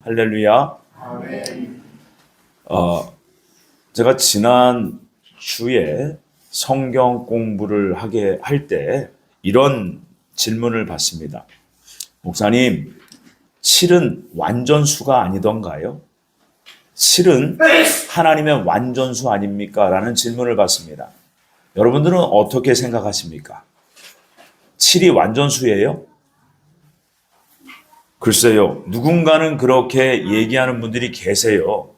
할렐루야. 아멘. 제가 지난 주에 성경 공부를 하게 할 때 이런 질문을 받습니다. 목사님, 7은 완전수가 아니던가요? 7은 하나님의 완전수 아닙니까? 라는 질문을 받습니다. 여러분들은 어떻게 생각하십니까? 7이 완전수예요? 글쎄요, 누군가는 그렇게 얘기하는 분들이 계세요.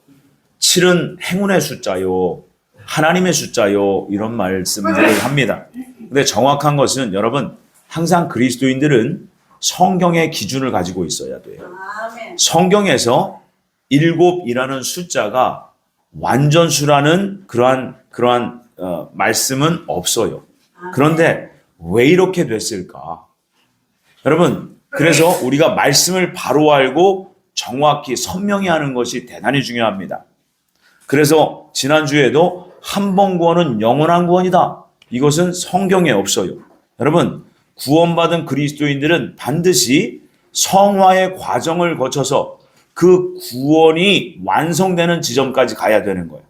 7은 행운의 숫자요, 하나님의 숫자요, 이런 말씀들을 합니다. 근데 정확한 것은 여러분, 항상 그리스도인들은 성경의 기준을 가지고 있어야 돼요. 성경에서 7이라는 숫자가 완전수라는 그러한 말씀은 없어요. 그런데 왜 이렇게 됐을까? 여러분, 그래서 우리가 말씀을 바로 알고 정확히 선명히 하는 것이 대단히 중요합니다. 그래서 지난주에도 한 번 구원은 영원한 구원이다. 이것은 성경에 없어요. 여러분, 구원받은 그리스도인들은 반드시 성화의 과정을 거쳐서 그 구원이 완성되는 지점까지 가야 되는 거예요.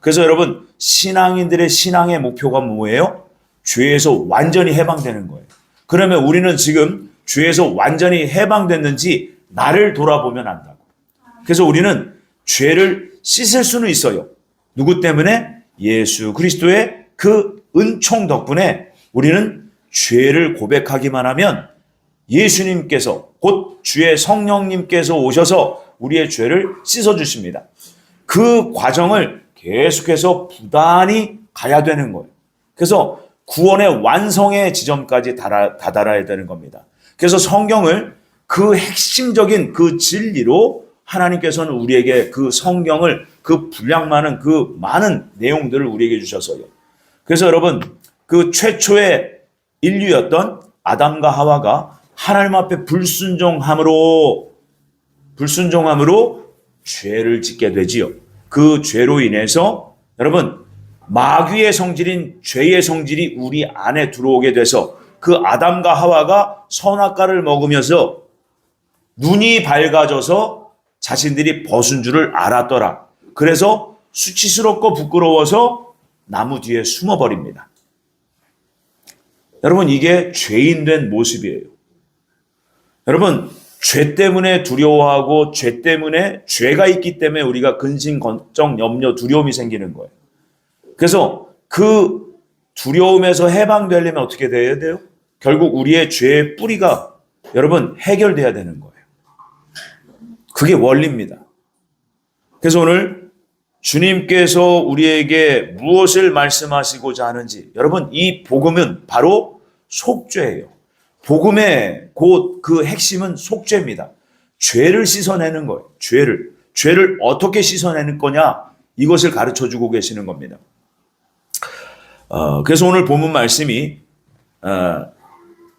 그래서 여러분, 신앙인들의 신앙의 목표가 뭐예요? 죄에서 완전히 해방되는 거예요. 그러면 우리는 지금 죄에서 완전히 해방됐는지 나를 돌아보면 안다고. 그래서 우리는 죄를 씻을 수는 있어요. 누구 때문에? 예수 그리스도의 그 은총 덕분에 우리는 죄를 고백하기만 하면 예수님께서 곧 주의 성령님께서 오셔서 우리의 죄를 씻어주십니다. 그 과정을 계속해서 부단히 가야 되는 거예요. 그래서 구원의 완성의 지점까지 다다라야 되는 겁니다. 그래서 성경을 그 핵심적인 그 진리로 하나님께서는 우리에게 그 성경을 그 분량 많은 그 많은 내용들을 우리에게 주셔서요. 그래서 여러분, 그 최초의 인류였던 아담과 하와가 하나님 앞에 불순종함으로 죄를 짓게 되지요. 그 죄로 인해서 여러분, 마귀의 성질인 죄의 성질이 우리 안에 들어오게 돼서 그 아담과 하와가 선악과를 먹으면서 눈이 밝아져서 자신들이 벗은 줄을 알았더라. 그래서 수치스럽고 부끄러워서 나무 뒤에 숨어버립니다. 여러분, 이게 죄인 된 모습이에요. 여러분, 죄 때문에 두려워하고 죄 때문에 죄가 있기 때문에 우리가 근심, 걱정, 염려, 두려움이 생기는 거예요. 그래서 그 두려움에서 해방되려면 어떻게 돼야 돼요? 결국 우리의 죄의 뿌리가 여러분 해결돼야 되는 거예요. 그게 원리입니다. 그래서 오늘 주님께서 우리에게 무엇을 말씀하시고자 하는지, 여러분, 이 복음은 바로 속죄예요. 복음의 곧 그 핵심은 속죄입니다. 죄를 씻어내는 거예요. 죄를 어떻게 씻어내는 거냐, 이것을 가르쳐주고 계시는 겁니다. 그래서 오늘 본문 말씀이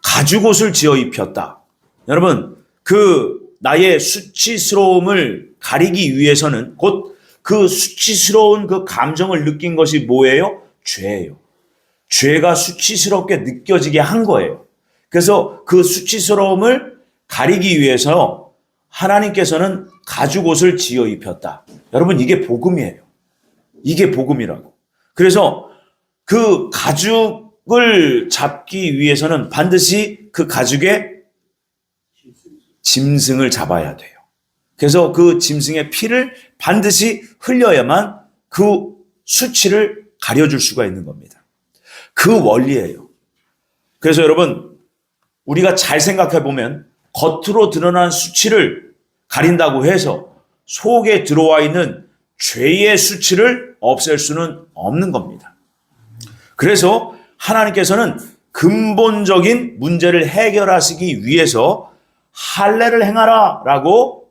가죽옷을 지어 입혔다. 여러분, 그 나의 수치스러움을 가리기 위해서는 곧 그 수치스러운 그 감정을 느낀 것이 뭐예요? 죄예요. 죄가 수치스럽게 느껴지게 한 거예요. 그래서 그 수치스러움을 가리기 위해서 하나님께서는 가죽옷을 지어 입혔다. 여러분, 이게 복음이에요. 이게 복음이라고. 그래서 그 가죽을 잡기 위해서는 반드시 그 가죽에 짐승을 잡아야 돼요. 그래서 그 짐승의 피를 반드시 흘려야만 그 수치를 가려줄 수가 있는 겁니다. 그 원리예요. 그래서 여러분, 우리가 잘 생각해 보면 겉으로 드러난 수치를 가린다고 해서 속에 들어와 있는 죄의 수치를 없앨 수는 없는 겁니다. 그래서 하나님께서는 근본적인 문제를 해결하시기 위해서 할례를 행하라 라고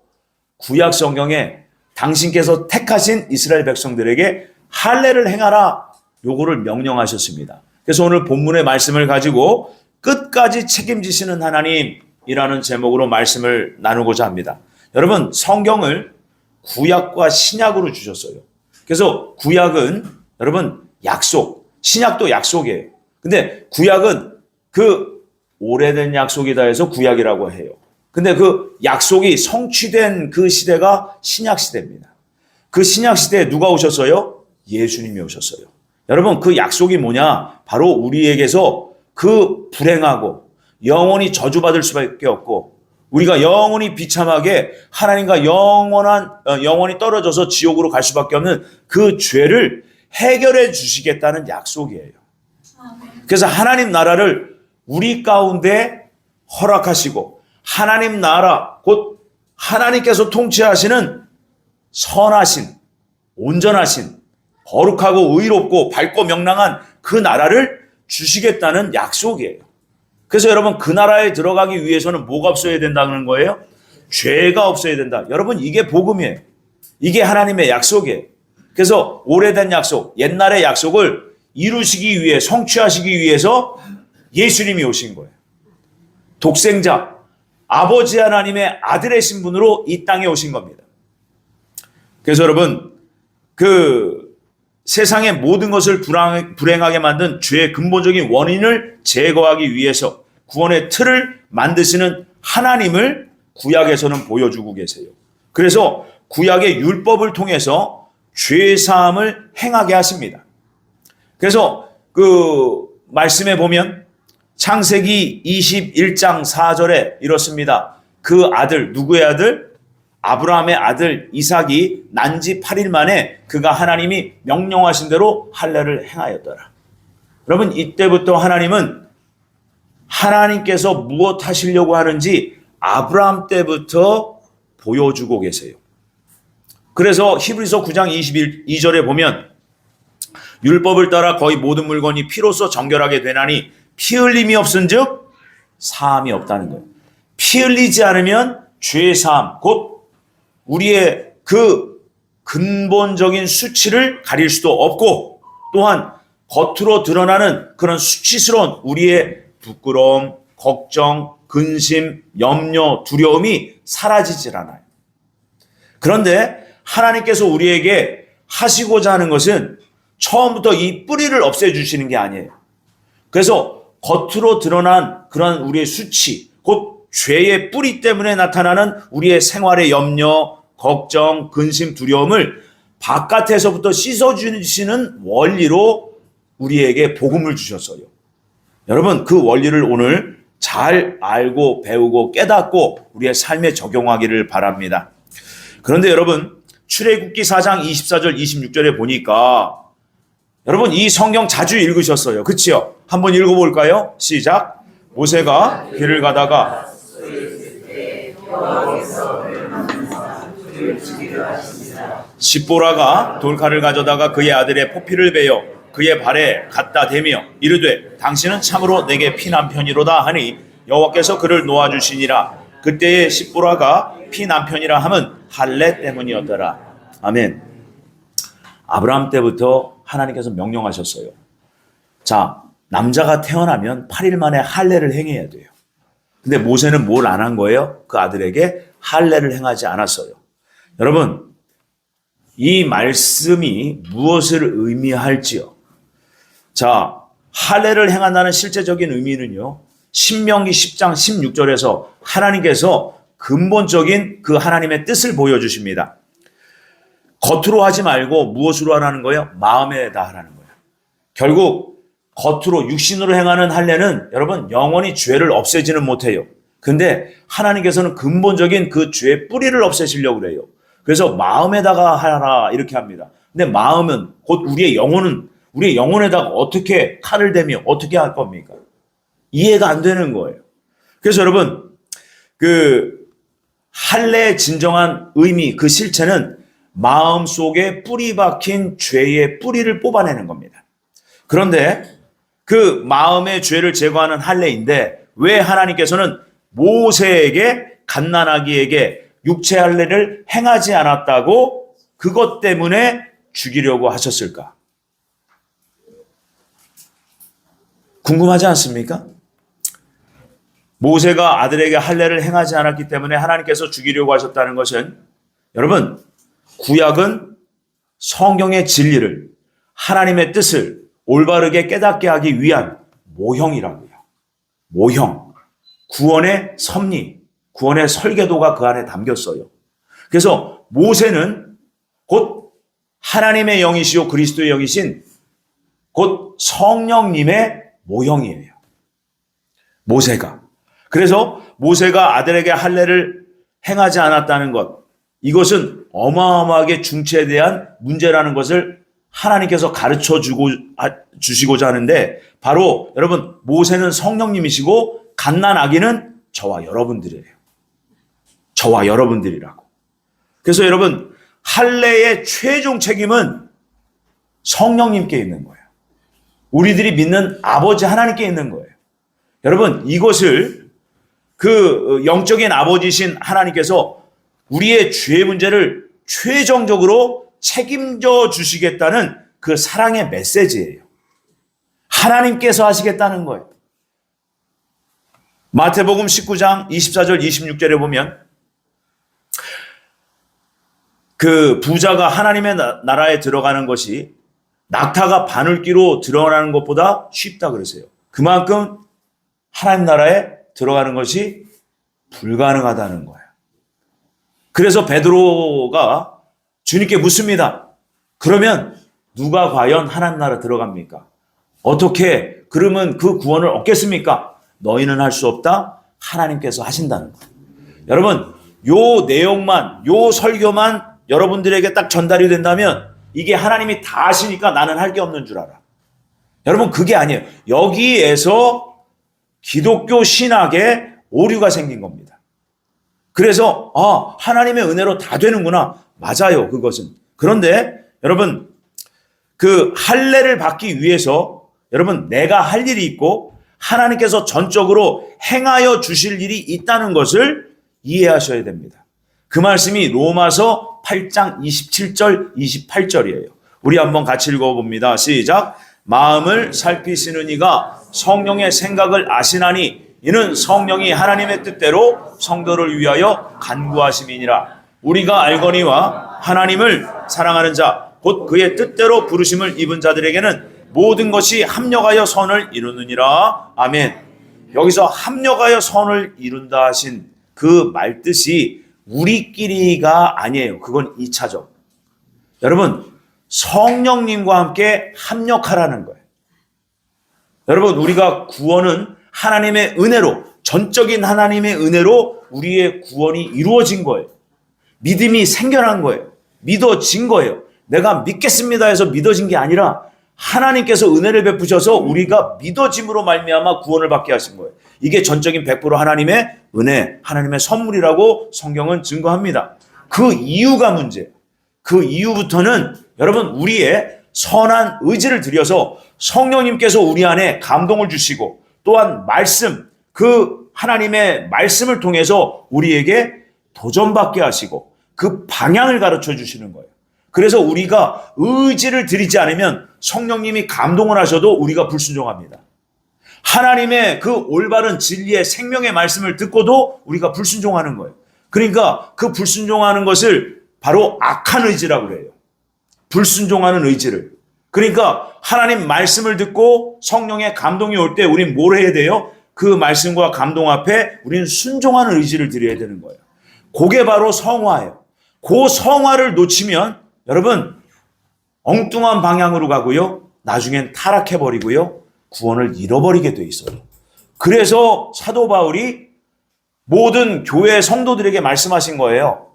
구약 성경에 당신께서 택하신 이스라엘 백성들에게 할례를 행하라, 요거를 명령하셨습니다. 그래서 오늘 본문의 말씀을 가지고 끝까지 책임지시는 하나님이라는 제목으로 말씀을 나누고자 합니다. 여러분, 성경을 구약과 신약으로 주셨어요. 그래서 구약은 여러분 약속, 신약도 약속이에요. 근데 구약은 그 오래된 약속이다 해서 구약이라고 해요. 근데 그 약속이 성취된 그 시대가 신약 시대입니다. 그 신약 시대에 누가 오셨어요? 예수님이 오셨어요. 여러분, 그 약속이 뭐냐? 바로 우리에게서 그 불행하고 영원히 저주받을 수밖에 없고 우리가 영원히 비참하게 하나님과 영원히 떨어져서 지옥으로 갈 수밖에 없는 그 죄를 해결해 주시겠다는 약속이에요. 그래서 하나님 나라를 우리 가운데 허락하시고 하나님 나라, 곧 하나님께서 통치하시는 선하신, 온전하신, 거룩하고 의롭고 밝고 명랑한 그 나라를 주시겠다는 약속이에요. 그래서 여러분, 그 나라에 들어가기 위해서는 뭐가 없어야 된다는 거예요? 죄가 없어야 된다. 여러분, 이게 복음이에요. 이게 하나님의 약속이에요. 그래서 오래된 약속, 옛날의 약속을 이루시기 위해, 성취하시기 위해서 예수님이 오신 거예요. 독생자, 아버지 하나님의 아들의 신분으로 이 땅에 오신 겁니다. 그래서 여러분, 그 세상의 모든 것을 불행하게 만든 죄의 근본적인 원인을 제거하기 위해서 구원의 틀을 만드시는 하나님을 구약에서는 보여주고 계세요. 그래서 구약의 율법을 통해서 죄사함을 행하게 하십니다. 그래서 그 말씀에 보면 창세기 21장 4절에 이렇습니다. 그 아들, 누구의 아들? 아브라함의 아들 이삭이 난 지 8일 만에 그가 하나님이 명령하신 대로 할례를 행하였더라. 여러분, 이때부터 하나님은 하나님께서 무엇 하시려고 하는지 아브라함 때부터 보여주고 계세요. 그래서 히브리서 9장 22절에 보면 율법을 따라 거의 모든 물건이 피로써 정결하게 되나니 피 흘림이 없은즉 사함이 없다는 거예요. 피 흘리지 않으면 죄 사함, 곧 우리의 그 근본적인 수치를 가릴 수도 없고 또한 겉으로 드러나는 그런 수치스러운 우리의 부끄러움, 걱정, 근심, 염려, 두려움이 사라지질 않아요. 그런데 하나님께서 우리에게 하시고자 하는 것은 처음부터 이 뿌리를 없애주시는 게 아니에요. 그래서 겉으로 드러난 그런 우리의 수치, 곧 죄의 뿌리 때문에 나타나는 우리의 생활의 염려, 걱정, 근심, 두려움을 바깥에서부터 씻어주시는 원리로 우리에게 복음을 주셨어요. 여러분, 그 원리를 오늘 잘 알고 배우고 깨닫고 우리의 삶에 적용하기를 바랍니다. 그런데 여러분, 출애굽기 4장 24절 26절에 보니까 여러분, 이 성경 자주 읽으셨어요. 그치요? 한번 읽어볼까요? 시작. 모세가 길을 가다가 십보라가 돌칼을 가져다가 그의 아들의 포피를 베어 그의 발에 갖다 대며 이르되 당신은 참으로 내게 피난편이로다 하니 여호와께서 그를 놓아주시니라. 그때의 십보라가 피난편이라 함은 할례 때문이었더라. 아멘. 아브라함 때부터 하나님께서 명령하셨어요. 자, 남자가 태어나면 8일 만에 할례를 행해야 돼요. 근데 모세는 뭘 안 한 거예요? 그 아들에게 할례를 행하지 않았어요. 여러분, 이 말씀이 무엇을 의미할지요? 자, 할례를 행한다는 실제적인 의미는요, 신명기 10장 16절에서 하나님께서 근본적인 그 하나님의 뜻을 보여주십니다. 겉으로 하지 말고 무엇으로 하라는 거예요? 마음에다 하라는 거예요. 결국 겉으로 육신으로 행하는 할례는 여러분 영원히 죄를 없애지는 못해요. 근데 하나님께서는 근본적인 그 죄의 뿌리를 없애시려고 그래요. 그래서 마음에다가 하라 이렇게 합니다. 근데 마음은 곧 우리의 영혼은 우리의 영혼에다가 어떻게 칼을 대며 어떻게 할 겁니까? 이해가 안 되는 거예요. 그래서 여러분, 그 할례의 진정한 의미, 그 실체는 마음속에 뿌리 박힌 죄의 뿌리를 뽑아내는 겁니다. 그런데 그 마음의 죄를 제거하는 할례인데 왜 하나님께서는 모세에게 갓난아기에게 육체 할례를 행하지 않았다고 그것 때문에 죽이려고 하셨을까? 궁금하지 않습니까? 모세가 아들에게 할례를 행하지 않았기 때문에 하나님께서 죽이려고 하셨다는 것은 여러분, 구약은 성경의 진리를 하나님의 뜻을 올바르게 깨닫게 하기 위한 모형이라고요. 모형. 구원의 섭리, 구원의 설계도가 그 안에 담겼어요. 그래서 모세는 곧 하나님의 영이시요 그리스도의 영이신 곧 성령님의 모형이에요. 모세가. 그래서 모세가 아들에게 할례를 행하지 않았다는 것, 이것은 어마어마하게 중체에 대한 문제라는 것을 하나님께서 가르쳐 주시고자 하는데, 바로 여러분, 모세는 성령님이시고 갓난 아기는 저와 여러분들이에요. 저와 여러분들이라고. 그래서 여러분, 할례의 최종 책임은 성령님께 있는 거예요. 우리들이 믿는 아버지 하나님께 있는 거예요. 여러분, 이것을 그 영적인 아버지신 하나님께서 우리의 죄 문제를 최종적으로 책임져 주시겠다는 그 사랑의 메시지예요. 하나님께서 하시겠다는 거예요. 마태복음 19장 24절 26절에 보면 그 부자가 하나님의 나라에 들어가는 것이 낙타가 바늘귀로 들어가는 것보다 쉽다 그러세요. 그만큼 하나님 나라에 들어가는 것이 불가능하다는 거예요. 그래서 베드로가 주님께 묻습니다. 그러면 누가 과연 하나님 나라 들어갑니까? 어떻게 그러면 그 구원을 얻겠습니까? 너희는 할 수 없다. 하나님께서 하신다는 거예요. 여러분, 요 내용만, 요 설교만 여러분들에게 딱 전달이 된다면 이게 하나님이 다 하시니까 나는 할 게 없는 줄 알아. 여러분, 그게 아니에요. 여기에서 기독교 신학에 오류가 생긴 겁니다. 그래서 하나님의 은혜로 다 되는구나. 맞아요, 그것은. 그런데 여러분, 그 할례를 받기 위해서 여러분, 내가 할 일이 있고 하나님께서 전적으로 행하여 주실 일이 있다는 것을 이해하셔야 됩니다. 그 말씀이 로마서 8장 27절 28절이에요. 우리 한번 같이 읽어봅니다. 시작. 마음을 살피시는 이가 성령의 생각을 아시나니 이는 성령이 하나님의 뜻대로 성도를 위하여 간구하심이니라. 우리가 알거니와 하나님을 사랑하는 자 곧 그의 뜻대로 부르심을 입은 자들에게는 모든 것이 합력하여 선을 이루느니라. 아멘. 여기서 합력하여 선을 이룬다 하신 그 말뜻이 우리끼리가 아니에요. 그건 2차적. 여러분, 성령님과 함께 합력하라는 거예요. 여러분, 우리가 구원은 하나님의 은혜로, 전적인 하나님의 은혜로 우리의 구원이 이루어진 거예요. 믿음이 생겨난 거예요. 믿어진 거예요. 내가 믿겠습니다 해서 믿어진 게 아니라 하나님께서 은혜를 베푸셔서 우리가 믿어짐으로 말미암아 구원을 받게 하신 거예요. 이게 전적인 100% 하나님의 은혜, 하나님의 선물이라고 성경은 증거합니다. 그 이유가 문제예요. 그 이유부터는 여러분, 우리의 선한 의지를 들여서 성령님께서 우리 안에 감동을 주시고 또한 말씀, 그 하나님의 말씀을 통해서 우리에게 도전받게 하시고 그 방향을 가르쳐 주시는 거예요. 그래서 우리가 의지를 들이지 않으면 성령님이 감동을 하셔도 우리가 불순종합니다. 하나님의 그 올바른 진리의 생명의 말씀을 듣고도 우리가 불순종하는 거예요. 그러니까 그 불순종하는 것을 바로 악한 의지라고 그래요. 불순종하는 의지를. 그러니까 하나님 말씀을 듣고 성령의 감동이 올 때 우린 뭘 해야 돼요? 그 말씀과 감동 앞에 우리는 순종하는 의지를 드려야 되는 거예요. 그게 바로 성화예요. 그 성화를 놓치면 여러분, 엉뚱한 방향으로 가고요. 나중엔 타락해버리고요. 구원을 잃어버리게 돼 있어요. 그래서 사도 바울이 모든 교회 성도들에게 말씀하신 거예요.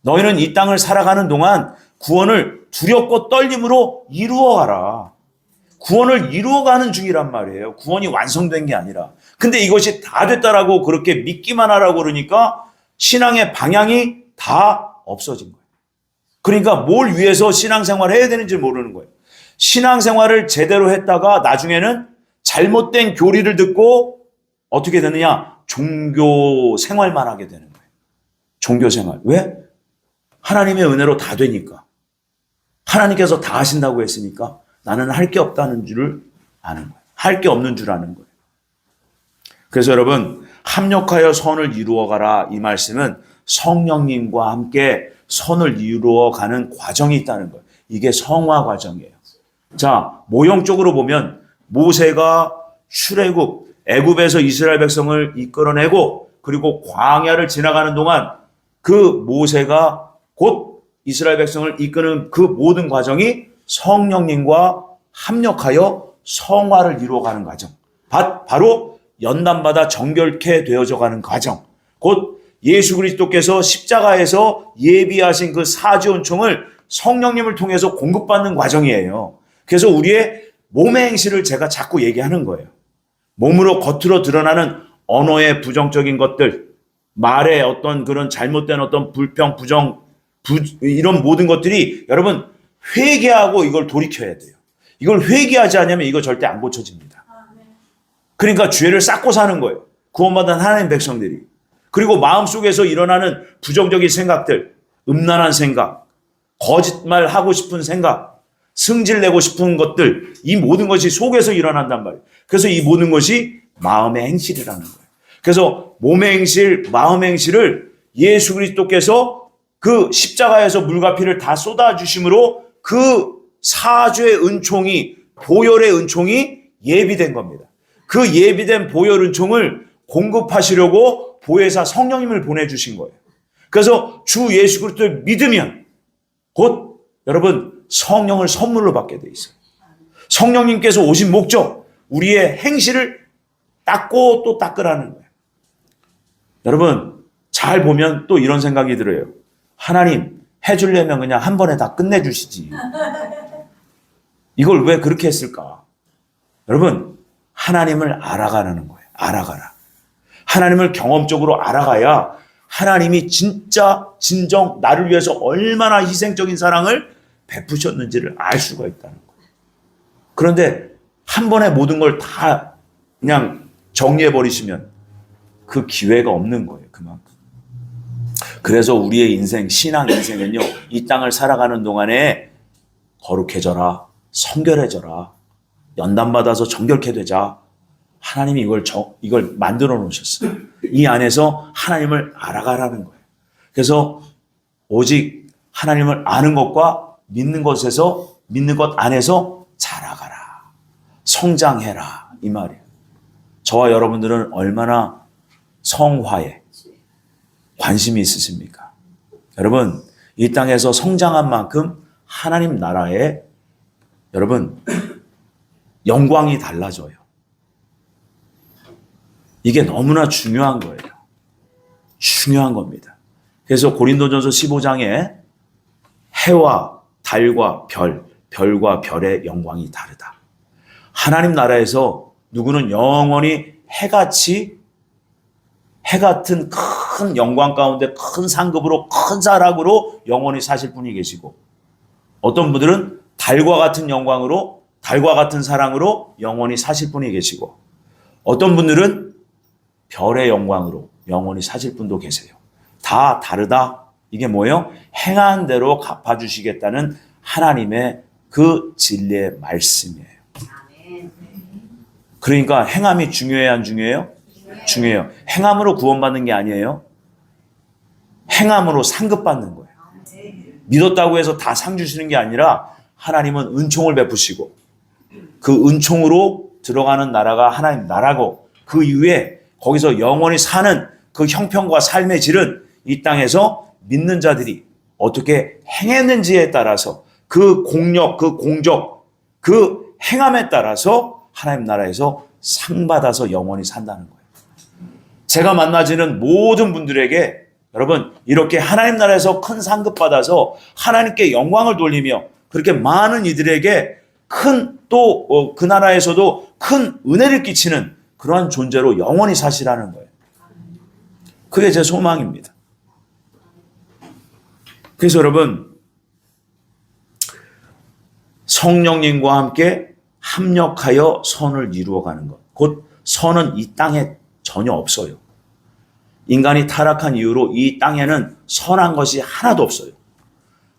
너희는 이 땅을 살아가는 동안 구원을 두렵고 떨림으로 이루어가라. 구원을 이루어가는 중이란 말이에요. 구원이 완성된 게 아니라. 근데 이것이 다 됐다라고 그렇게 믿기만 하라고 그러니까 신앙의 방향이 다 없어진 거예요. 그러니까 뭘 위해서 신앙생활을 해야 되는지 모르는 거예요. 신앙생활을 제대로 했다가 나중에는 잘못된 교리를 듣고 어떻게 되느냐? 종교 생활만 하게 되는 거예요. 종교 생활. 왜? 하나님의 은혜로 다 되니까. 하나님께서 다 하신다고 했으니까 나는 할 게 없다는 줄을 아는 거예요. 할 게 없는 줄 아는 거예요. 그래서 여러분, 합력하여 선을 이루어가라, 이 말씀은 성령님과 함께 선을 이루어가는 과정이 있다는 거예요. 이게 성화 과정이에요. 자, 모형적으로 보면 모세가 출애굽, 애굽에서 이스라엘 백성을 이끌어내고 그리고 광야를 지나가는 동안 그 모세가 곧 이스라엘 백성을 이끄는 그 모든 과정이 성령님과 합력하여 성화를 이루어가는 과정. 바로 연단받아 정결케 되어져 가는 과정. 곧 예수 그리스도께서 십자가에서 예비하신 그 사지 은총을 성령님을 통해서 공급받는 과정이에요. 그래서 우리의 몸의 행실을 제가 자꾸 얘기하는 거예요. 몸으로 겉으로 드러나는 언어의 부정적인 것들, 말의 어떤 그런 잘못된 어떤 불평, 이런 모든 것들이 여러분 회개하고 이걸 돌이켜야 돼요. 이걸 회개하지 않으면 이거 절대 안 고쳐집니다. 그러니까 죄를 쌓고 사는 거예요. 구원받은 하나님 백성들이. 그리고 마음속에서 일어나는 부정적인 생각들, 음란한 생각, 거짓말하고 싶은 생각, 승질내고 싶은 것들, 이 모든 것이 속에서 일어난단 말이에요. 그래서 이 모든 것이 마음의 행실이라는 거예요. 그래서 몸의 행실, 마음의 행실을 예수 그리스도께서 그 십자가에서 물과 피를 다 쏟아주심으로 그 사죄의 은총이, 보혈의 은총이 예비된 겁니다. 그 예비된 보혈 은총을 공급하시려고 보혜사 성령님을 보내주신 거예요. 그래서 주 예수 그리스도를 믿으면 곧 여러분 성령을 선물로 받게 돼 있어요. 성령님께서 오신 목적, 우리의 행실을 닦고 또 닦으라는 거예요. 여러분 잘 보면 또 이런 생각이 들어요. 하나님 해주려면 그냥 한 번에 다 끝내주시지. 이걸 왜 그렇게 했을까? 여러분 하나님을 알아가라는 거예요. 알아가라. 하나님을 경험적으로 알아가야 하나님이 진짜 진정 나를 위해서 얼마나 희생적인 사랑을 베푸셨는지를 알 수가 있다는 거예요. 그런데 한 번에 모든 걸 다 그냥 정리해버리시면 그 기회가 없는 거예요. 그만큼. 그래서 우리의 인생, 신앙 인생은요, 이 땅을 살아가는 동안에 거룩해져라, 성결해져라, 연단받아서 정결케 되자. 하나님이 이걸 만들어 놓으셨어요. 이 안에서 하나님을 알아가라는 거예요. 그래서 오직 하나님을 아는 것과 믿는 것 안에서 자라가라. 성장해라. 이 말이에요. 저와 여러분들은 얼마나 성화에 관심이 있으십니까? 여러분, 이 땅에서 성장한 만큼 하나님 나라에 여러분 영광이 달라져요. 이게 너무나 중요한 거예요. 중요한 겁니다. 그래서 고린도전서 15장에 해와 달과 별과 별의 영광이 다르다. 하나님 나라에서 누구는 영원히 해 같은 큰 영광 가운데 큰 상급으로 큰 사랑으로 영원히 사실 분이 계시고, 어떤 분들은 달과 같은 영광으로 달과 같은 사랑으로 영원히 사실 분이 계시고, 어떤 분들은 별의 영광으로 영원히 사실 분도 계세요. 다 다르다. 이게 뭐예요? 행한 대로 갚아주시겠다는 하나님의 그 진리의 말씀이에요. 그러니까 행함이 중요해요, 안 중요해요? 중요해요. 행함으로 구원받는 게 아니에요. 행함으로 상급받는 거예요. 믿었다고 해서 다 상 주시는 게 아니라 하나님은 은총을 베푸시고 그 은총으로 들어가는 나라가 하나님 나라고, 그 이후에 거기서 영원히 사는 그 형편과 삶의 질은 이 땅에서 믿는 자들이 어떻게 행했는지에 따라서 그 공력, 그 공적, 그 행함에 따라서 하나님 나라에서 상 받아서 영원히 산다는 거예요. 제가 만나지는 모든 분들에게 여러분 이렇게 하나님 나라에서 큰 상급 받아서 하나님께 영광을 돌리며 그렇게 많은 이들에게 큰 또 그 나라에서도 큰 은혜를 끼치는 그러한 존재로 영원히 사시라는 거예요. 그게 제 소망입니다. 그래서 여러분 성령님과 함께 합력하여 선을 이루어가는 것. 곧 선은 이 땅에 전혀 없어요. 인간이 타락한 이후로 이 땅에는 선한 것이 하나도 없어요.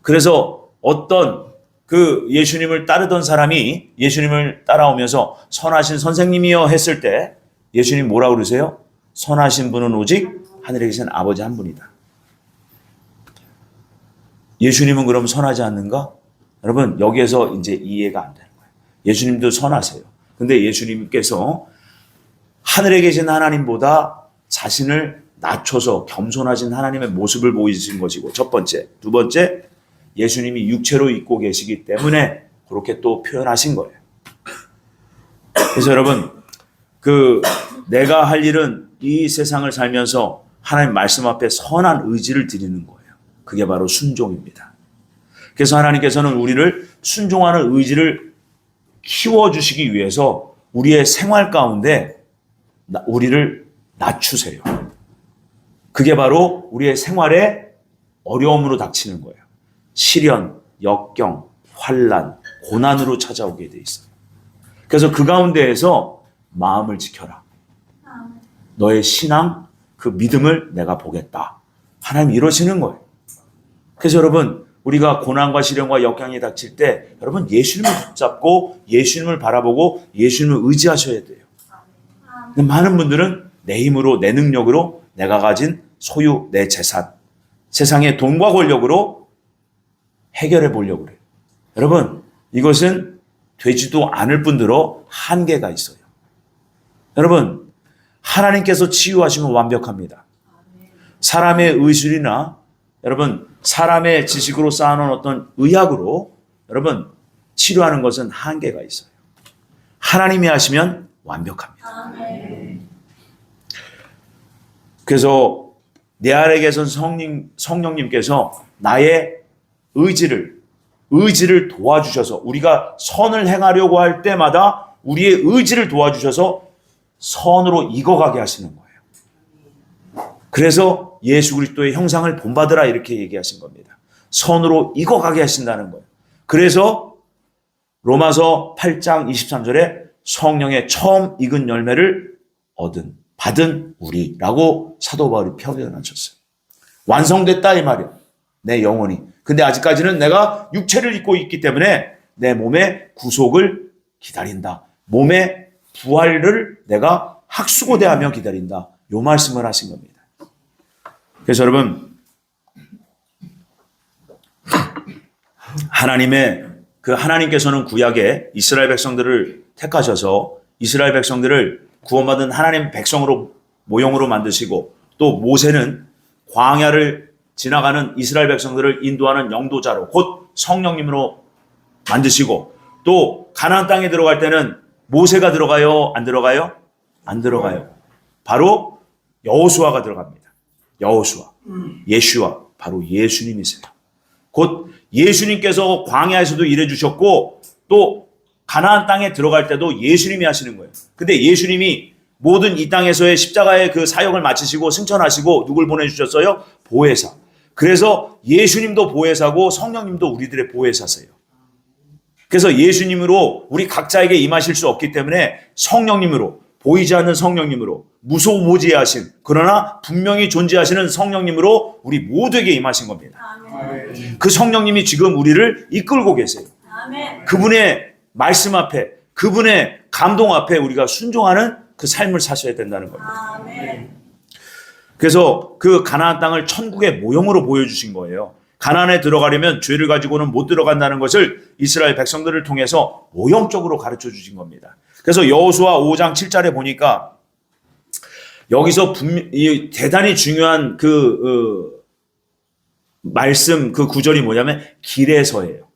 그래서 어떤 그 예수님을 따르던 사람이 예수님을 따라오면서 선하신 선생님이여 했을 때 예수님 뭐라고 그러세요? 선하신 분은 오직 하늘에 계신 아버지 한 분이다. 예수님은 그럼 선하지 않는가? 여러분 여기에서 이제 이해가 안 되는 거예요. 예수님도 선하세요. 근데 예수님께서 하늘에 계신 하나님보다 자신을 낮춰서 겸손하신 하나님의 모습을 보이신 것이고 첫 번째. 두 번째, 예수님이 육체로 있고 계시기 때문에 그렇게 또 표현하신 거예요. 그래서 여러분, 내가 할 일은 이 세상을 살면서 하나님 말씀 앞에 선한 의지를 드리는 거예요. 그게 바로 순종입니다. 그래서 하나님께서는 우리를 순종하는 의지를 키워주시기 위해서 우리의 생활 가운데 우리를 낮추세요. 그게 바로 우리의 생활에 어려움으로 닥치는 거예요. 시련, 역경, 환난, 고난으로 찾아오게 돼 있어요. 그래서 그 가운데에서 마음을 지켜라. 너의 신앙, 그 믿음을 내가 보겠다. 하나님 이러시는 거예요. 그래서 여러분, 우리가 고난과 시련과 역경이 닥칠 때 여러분 예수님을 붙잡고 예수님을 바라보고 예수님을 의지하셔야 돼요. 근데 많은 분들은 내 힘으로 내 능력으로 내가 가진 소유, 내 재산, 세상의 돈과 권력으로 해결해 보려고 그래요. 여러분, 이것은 되지도 않을 뿐더러 한계가 있어요. 여러분, 하나님께서 치유하시면 완벽합니다. 사람의 의술이나 여러분 사람의 지식으로 쌓아놓은 어떤 의학으로 여러분 치료하는 것은 한계가 있어요. 하나님이 하시면 완벽합니다. 그래서 내 안에 계신 성령님께서 나의 의지를 도와주셔서 우리가 선을 행하려고 할 때마다 우리의 의지를 도와주셔서 선으로 익어가게 하시는 거예요. 그래서 예수 그리스도의 형상을 본받으라 이렇게 얘기하신 겁니다. 선으로 익어가게 하신다는 거예요. 그래서 로마서 8장 23절에 성령의 처음 익은 열매를 받은 우리라고 사도 바울이 표현하셨어요. 완성됐다 이 말이에요. 내 영혼이. 근데 아직까지는 내가 육체를 입고 있기 때문에 내 몸의 구속을 기다린다. 몸의 부활을 내가 학수고대하며 기다린다. 요 말씀을 하신 겁니다. 그래서 여러분, 하나님께서는 구약에 이스라엘 백성들을 택하셔서 이스라엘 백성들을 구원받은 하나님 백성으로 모형으로 만드시고 또 모세는 광야를 지나가는 이스라엘 백성들을 인도하는 영도자로 곧 성령님으로 만드시고 또 가나안 땅에 들어갈 때는 모세가 들어가요? 안 들어가요? 안 들어가요. 바로 여호수아가 들어갑니다. 여호수아, 예슈아, 바로 예수님이세요. 곧 예수님께서 광야에서도 일해주셨고 또 가나안 땅에 들어갈 때도 예수님이 하시는 거예요. 근데 예수님이 모든 이 땅에서의 십자가의 그 사역을 마치시고 승천하시고 누굴 보내주셨어요? 보혜사. 그래서 예수님도 보혜사고 성령님도 우리들의 보혜사세요. 그래서 예수님으로 우리 각자에게 임하실 수 없기 때문에 성령님으로, 보이지 않는 성령님으로, 무소무지하신 그러나 분명히 존재하시는 성령님으로 우리 모두에게 임하신 겁니다. 아멘. 그 성령님이 지금 우리를 이끌고 계세요. 아멘. 그분의 말씀 앞에, 그분의 감동 앞에 우리가 순종하는 그 삶을 사셔야 된다는 겁니다. 아멘. 그래서 그 가나안 땅을 천국의 모형으로 보여주신 거예요. 가나안에 들어가려면 죄를 가지고는 못 들어간다는 것을 이스라엘 백성들을 통해서 모형적으로 가르쳐 주신 겁니다. 그래서 여호수아 5장 7절에 보니까 여기서 대단히 중요한 말씀, 그 구절이 뭐냐면 길에서예요.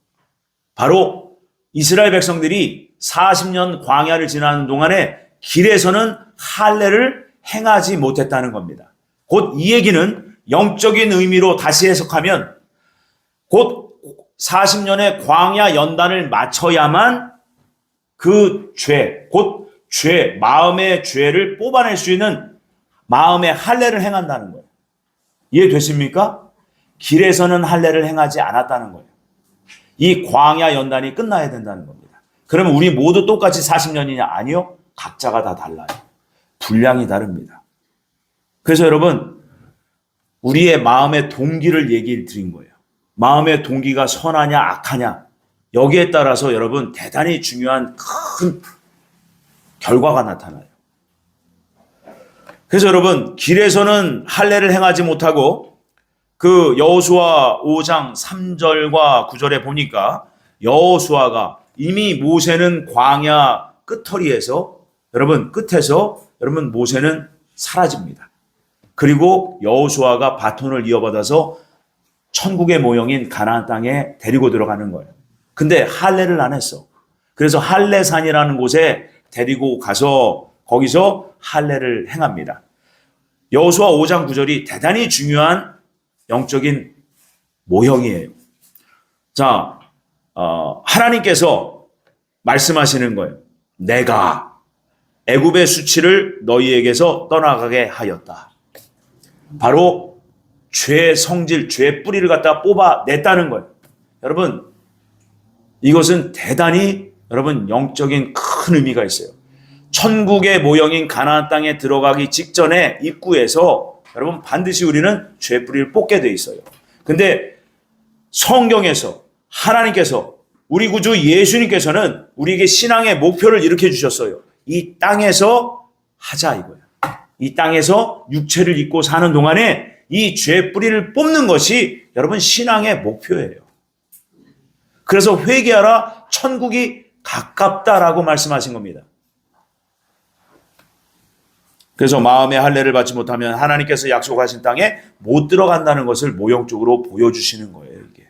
바로 이스라엘 백성들이 40년 광야를 지나는 동안에 길에서는 할례를 행하지 못했다는 겁니다. 곧 이 얘기는 영적인 의미로 다시 해석하면 곧 40년의 광야 연단을 마쳐야만 그 곧 마음의 죄를 뽑아낼 수 있는 마음의 할례를 행한다는 거예요. 이해됐습니까? 길에서는 할례를 행하지 않았다는 거예요. 이 광야 연단이 끝나야 된다는 겁니다. 그러면 우리 모두 똑같이 40년이냐? 아니요. 각자가 다 달라요. 분량이 다릅니다. 그래서 여러분, 우리의 마음의 동기를 얘기를 드린 거예요. 마음의 동기가 선하냐 악하냐 여기에 따라서 여러분 대단히 중요한 큰 결과가 나타나요. 그래서 여러분 길에서는 할례를 행하지 못하고 그 여호수아 5장 3절과 9절에 보니까 여호수아가 이미 모세는 광야 끝에서 모세는 사라집니다. 그리고 여호수아가 바톤을 이어받아서 천국의 모형인 가나안 땅에 데리고 들어가는 거예요. 근데 할례를 안 했어. 그래서 할례산이라는 곳에 데리고 가서 거기서 할례를 행합니다. 여호수아 5장 9절이 대단히 중요한 영적인 모형이에요. 자, 하나님께서 말씀하시는 거예요. 내가 애굽의 수치를 너희에게서 떠나가게 하였다. 바로 죄의 성질, 죄의 뿌리를 갖다 뽑아냈다는 거예요. 여러분, 이것은 대단히 여러분 영적인 큰 의미가 있어요. 천국의 모형인 가나안 땅에 들어가기 직전에 입구에서 여러분 반드시 우리는 죄 뿌리를 뽑게 돼 있어요. 근데 성경에서 하나님께서 우리 구주 예수님께서는 우리에게 신앙의 목표를 일으켜 주셨어요. 이 땅에서 하자 이거예요. 이 땅에서 육체를 입고 사는 동안에 이 죄 뿌리를 뽑는 것이 여러분 신앙의 목표예요. 그래서 회개하라 천국이 가깝다라고 말씀하신 겁니다. 그래서 마음의 할례를 받지 못하면 하나님께서 약속하신 땅에 못 들어간다는 것을 모형적으로 보여주시는 거예요. 이게.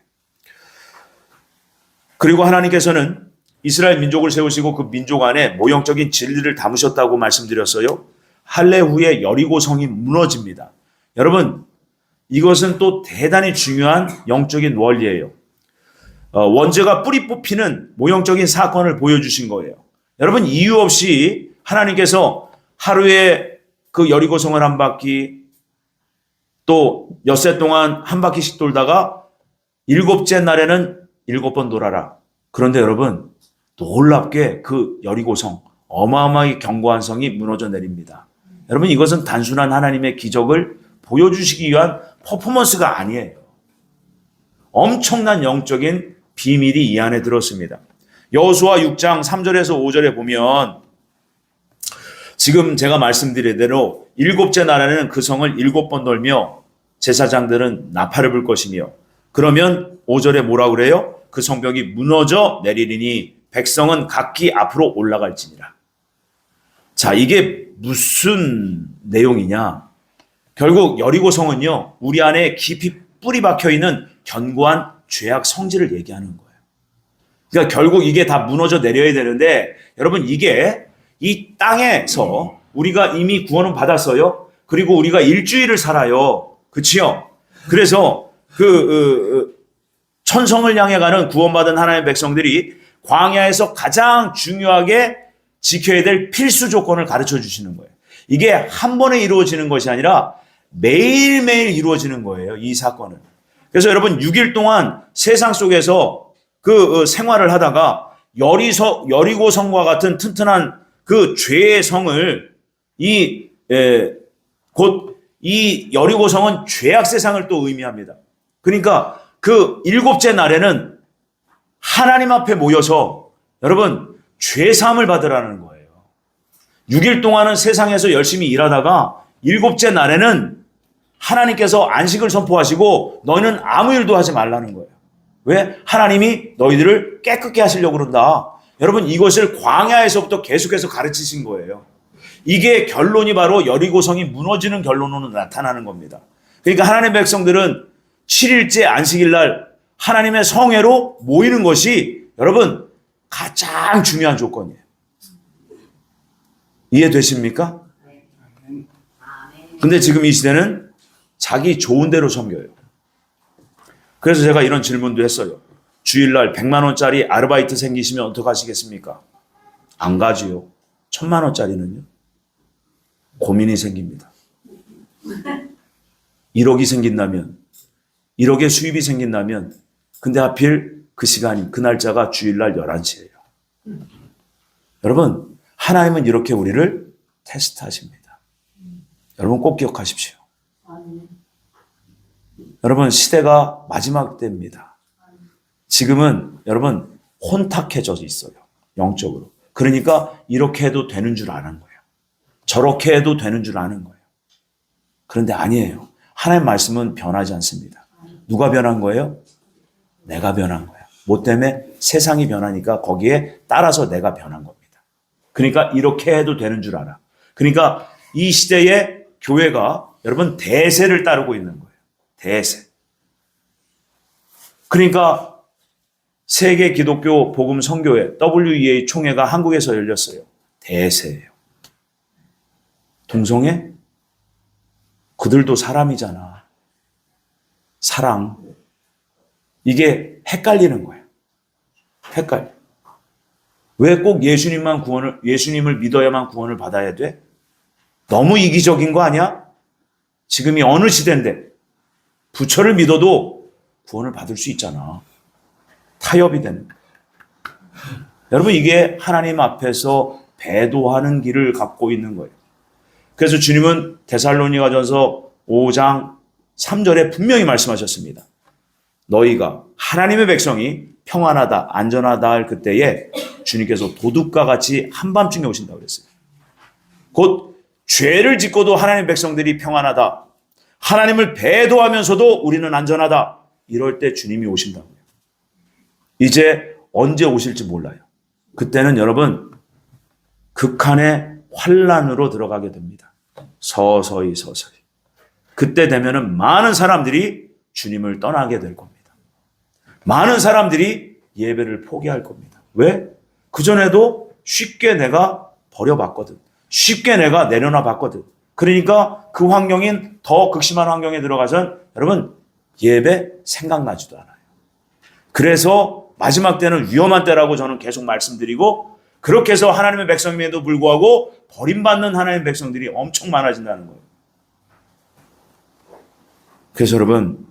그리고 하나님께서는 이스라엘 민족을 세우시고 그 민족 안에 모형적인 진리를 담으셨다고 말씀드렸어요. 할례 후에 여리고성이 무너집니다. 여러분, 이것은 또 대단히 중요한 영적인 원리예요. 원죄가 뿌리 뽑히는 모형적인 사건을 보여주신 거예요. 여러분, 이유 없이 하나님께서 하루에 그 여리고성을 한 바퀴, 또 엿새 동안 한 바퀴씩 돌다가 일곱째 날에는 7번 돌아라. 그런데 여러분, 놀랍게 그 여리고성, 어마어마하게 견고한 성이 무너져 내립니다. 여러분, 이것은 단순한 하나님의 기적을 보여주시기 위한 퍼포먼스가 아니에요. 엄청난 영적인 비밀이 이 안에 들었습니다. 여호수아 6장 3절에서 5절에 보면 지금 제가 말씀드린 대로 7째 날에는 그 성을 7번 돌며 제사장들은 나팔을 불 것이며, 그러면 5절에 뭐라 그래요? 그 성벽이 무너져 내리리니 백성은 각기 앞으로 올라갈지니라. 자, 이게 무슨 내용이냐? 결국 여리고성은요, 우리 안에 깊이 뿌리 박혀 있는 견고한 죄악 성질을 얘기하는 거예요. 그러니까 결국 이게 다 무너져 내려야 되는데, 여러분, 이게 이 땅에서 우리가 이미 구원은 받았어요. 그리고 우리가 일주일을 살아요. 그치요? 그래서 천성을 향해 가는 구원받은 하나님의 백성들이 광야에서 가장 중요하게 지켜야 될 필수 조건을 가르쳐 주시는 거예요. 이게 한 번에 이루어지는 것이 아니라 매일매일 이루어지는 거예요. 이 사건은. 그래서 여러분 6일 동안 세상 속에서 그 생활을 하다가 여리고성과 같은 튼튼한 그 죄의 성을 곧 이 여리고성은 죄악 세상을 또 의미합니다. 그러니까 그 7째 날에는 하나님 앞에 모여서 여러분 죄사함을 받으라는 거예요. 6일 동안은 세상에서 열심히 일하다가 7째 날에는 하나님께서 안식을 선포하시고 너희는 아무 일도 하지 말라는 거예요. 왜? 하나님이 너희들을 깨끗게 하시려고 그런다. 여러분, 이것을 광야에서부터 계속해서 가르치신 거예요. 이게 결론이 바로 여리고성이 무너지는 결론으로 나타나는 겁니다. 그러니까 하나님의 백성들은 7일째 안식일 날 하나님의 성회로 모이는 것이 여러분 가장 중요한 조건이에요. 이해되십니까? 근데 지금 이 시대는 자기 좋은 대로 섬겨요. 그래서 제가 이런 질문도 했어요. 주일날 100만 원짜리 아르바이트 생기시면 어떡하시겠습니까? 안 가지요. 1000만 원짜리는요? 고민이 생깁니다. 1억이 생긴다면, 1억의 수입이 생긴다면, 근데 하필 그 시간이, 그 날짜가 주일날 11시예요. 여러분, 하나님은 이렇게 우리를 테스트하십니다. 여러분 꼭 기억하십시오. 여러분, 시대가 마지막 때입니다. 지금은 여러분 혼탁해져 있어요. 영적으로. 그러니까 이렇게 해도 되는 줄 아는 거예요. 저렇게 해도 되는 줄 아는 거예요. 그런데 아니에요. 하나님의 말씀은 변하지 않습니다. 누가 변한 거예요? 내가 변한 거예요. 뭐 때문에? 세상이 변하니까 거기에 따라서 내가 변한 겁니다. 그러니까 이렇게 해도 되는 줄 알아. 그러니까 이 시대의 교회가 여러분 대세를 따르고 있는 거예요. 대세. 그러니까 세계 기독교 복음 선교회 WEA 총회가 한국에서 열렸어요. 대세예요. 동성애? 그들도 사람이잖아. 사랑. 이게 헷갈리는 거예요. 헷갈려. 왜 꼭 예수님을 믿어야만 구원을 받아야 돼? 너무 이기적인 거 아니야? 지금이 어느 시대인데 부처를 믿어도 구원을 받을 수 있잖아. 타협이 되는 거예요. 여러분 이게 하나님 앞에서 배도하는 길을 갖고 있는 거예요. 그래서 주님은 데살로니가전서 5장 3절에 분명히 말씀하셨습니다. 너희가 하나님의 백성이 평안하다, 안전하다 할 그때에 주님께서 도둑과 같이 한밤중에 오신다고 그랬어요. 곧 죄를 짓고도 하나님의 백성들이 평안하다, 하나님을 배도하면서도 우리는 안전하다, 이럴 때 주님이 오신다고요. 이제 언제 오실지 몰라요. 그때는 여러분 극한의 환란으로 들어가게 됩니다. 서서히. 그때 되면은 많은 사람들이 주님을 떠나게 될 겁니다. 많은 사람들이 예배를 포기할 겁니다. 왜? 그전에도 쉽게 내가 버려봤거든. 쉽게 내가 내려놔 봤거든. 그러니까 그 환경인 더 극심한 환경에 들어가선 여러분 예배 생각나지도 않아요. 그래서 마지막 때는 위험한 때라고 저는 계속 말씀드리고, 그렇게 해서 하나님의 백성임에도 불구하고 버림받는 하나님의 백성들이 엄청 많아진다는 거예요. 그래서 여러분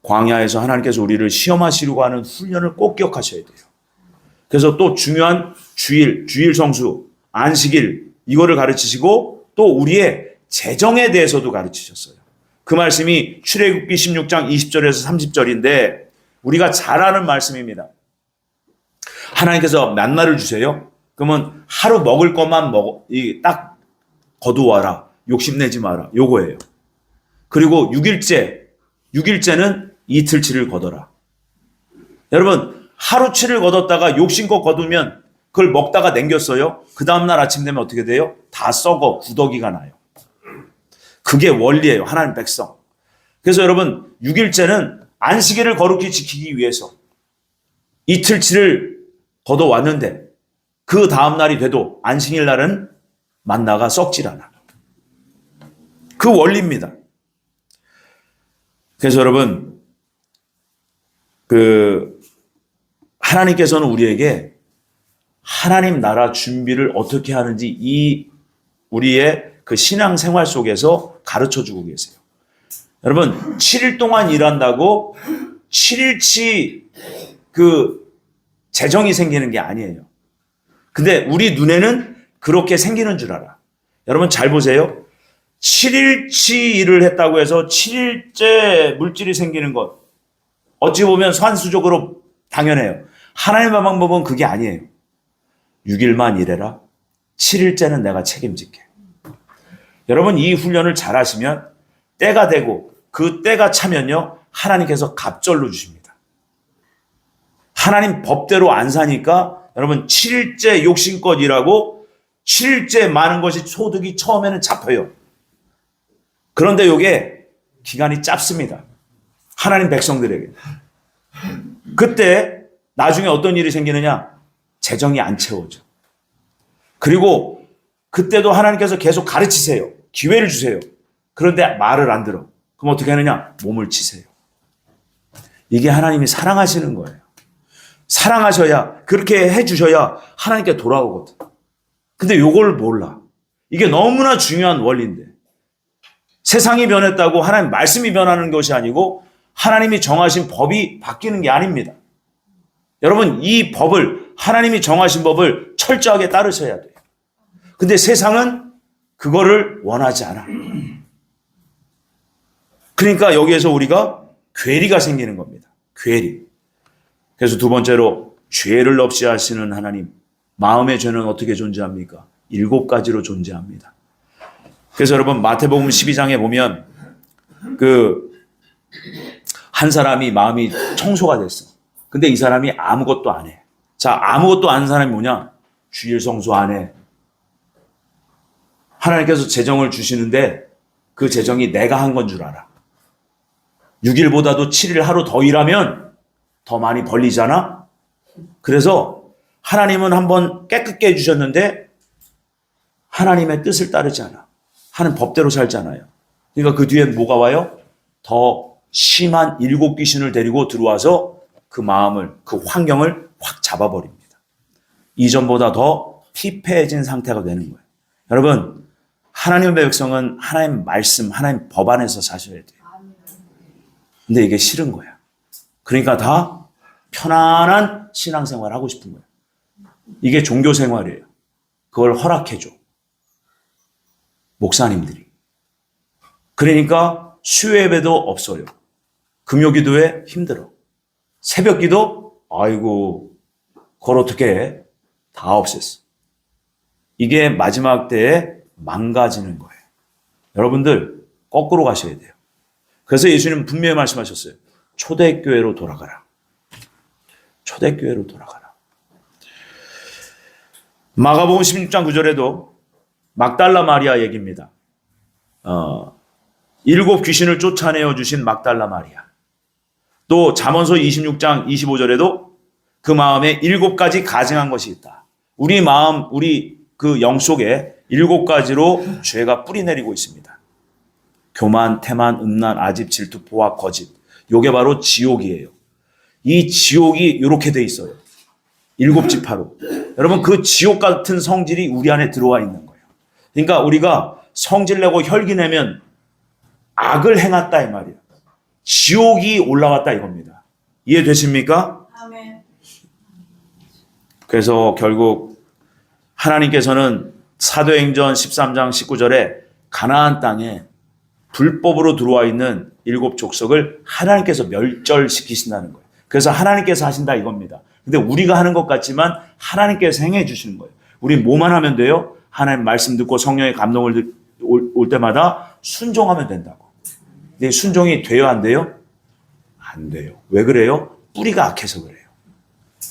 광야에서 하나님께서 우리를 시험하시려고 하는 훈련을 꼭 기억하셔야 돼요. 그래서 또 중요한 주일 성수, 안식일 이거를 가르치시고 또 우리의 재정에 대해서도 가르치셨어요. 그 말씀이 출애굽기 16장 20절에서 30절인데 우리가 잘 아는 말씀입니다. 하나님께서 만나를 주세요. 그러면 하루 먹을 것만 딱 거두어라. 욕심내지 마라. 요거예요. 그리고 6일째는 이틀치를 거둬라. 여러분 하루치를 거뒀다가 욕심껏 거두면 그걸 먹다가 남겼어요. 그 다음날 아침 되면 어떻게 돼요? 다 썩어 구더기가 나요. 그게 원리예요. 하나님 백성. 그래서 여러분 6일째는 안식일을 거룩히 지키기 위해서 이틀치를 거둬왔는데 그 다음날이 돼도 안식일 날은 만나가 썩질 않아. 그 원리입니다. 그래서 여러분 하나님께서는 우리에게 하나님 나라 준비를 어떻게 하는지 이 우리의 그 신앙 생활 속에서 가르쳐 주고 계세요. 여러분 7일 동안 일한다고 7일치 재정이 생기는 게 아니에요. 근데 우리 눈에는 그렇게 생기는 줄 알아. 여러분 잘 보세요. 7일치 일을 했다고 해서 7일째 물질이 생기는 것 어찌 보면 산수적으로 당연해요. 하나님의 방법은 그게 아니에요. 6일만 일해라. 7일째는 내가 책임질게. 여러분 이 훈련을 잘 하시면 때가 되고 그 때가 차면요 하나님께서 갑절로 주십니다. 하나님 법대로 안 사니까 여러분 7일째 욕심껏 일하고 7일째 많은 것이 소득이 처음에는 잡혀요. 그런데 이게 기간이 짧습니다. 하나님 백성들에게. 그때 나중에 어떤 일이 생기느냐? 재정이 안 채워져. 그리고 그때도 하나님께서 계속 가르치세요. 기회를 주세요. 그런데 말을 안 들어. 그럼 어떻게 하느냐? 몸을 치세요. 이게 하나님이 사랑하시는 거예요. 사랑하셔야, 그렇게 해주셔야 하나님께 돌아오거든. 근데 이걸 몰라. 이게 너무나 중요한 원리인데. 세상이 변했다고 하나님 말씀이 변하는 것이 아니고 하나님이 정하신 법이 바뀌는 게 아닙니다. 여러분 이 법을 하나님이 정하신 법을 철저하게 따르셔야 돼요. 근데 세상은 그거를 원하지 않아. 그러니까 여기에서 우리가 괴리가 생기는 겁니다. 괴리. 그래서 두 번째로 죄를 없이 하시는 하나님. 마음의 죄는 어떻게 존재합니까? 7가지로 존재합니다. 그래서 여러분 마태복음 12장에 보면 한 사람이 마음이 청소가 됐어. 근데 이 사람이 아무것도 안 해. 자, 아무것도 안 하는 사람이 뭐냐? 주일 성수 안 해. 하나님께서 재정을 주시는데 그 재정이 내가 한 건 줄 알아. 6일보다도 7일 하루 더 일하면 더 많이 벌리잖아. 그래서 하나님은 한번 깨끗게 해주셨는데 하나님의 뜻을 따르지 않아. 하는 법대로 살잖아요. 그러니까 그 뒤에 뭐가 와요? 더 심한 7 귀신을 데리고 들어와서 그 마음을, 그 환경을 확 잡아버립니다. 이전보다 더 피폐해진 상태가 되는 거예요. 여러분, 하나님의 백성은 하나님 말씀, 하나님 법 안에서 사셔야 돼요. 근데 이게 싫은 거야. 그러니까 다 편안한 신앙생활을 하고 싶은 거예요. 이게 종교생활이에요. 그걸 허락해줘. 목사님들이. 그러니까 수요예배도 없어요. 금요기도에 힘들어. 새벽기도 아이고 그걸 어떻게 해? 다 없앴어. 이게 마지막 때에 망가지는 거예요. 여러분들 거꾸로 가셔야 돼요. 그래서 예수님은 분명히 말씀하셨어요. 초대교회로 돌아가라. 초대교회로 돌아가라. 마가복음 16장 9절에도 막달라 마리아 얘기입니다. 7 귀신을 쫓아내어 주신 막달라 마리아. 또 잠언서 26장 25절에도 그 마음에 7가지 가증한 것이 있다. 우리 마음, 우리 그 영 속에 7가지로 죄가 뿌리 내리고 있습니다. 교만, 태만, 음란, 아집, 질투, 포악, 거짓. 이게 바로 지옥이에요. 이 지옥이 이렇게 돼 있어요. 7지파로. 여러분 그 지옥 같은 성질이 우리 안에 들어와 있는 거예요. 그러니까 우리가 성질 내고 혈기 내면 악을 행했다 이 말이에요. 지옥이 올라왔다 이겁니다. 이해되십니까? 아멘. 그래서 결국 하나님께서는 사도행전 13장 19절에 가나안 땅에 불법으로 들어와 있는 7 족속을 하나님께서 멸절시키신다는 거예요. 그래서 하나님께서 하신다 이겁니다. 근데 우리가 하는 것 같지만 하나님께서 행해 주시는 거예요. 우리 뭐만 하면 돼요? 하나님 말씀 듣고 성령의 감동을 올 때마다 순종하면 된다고. 근데 순종이 돼요, 안 돼요? 안 돼요. 왜 그래요? 뿌리가 악해서 그래요.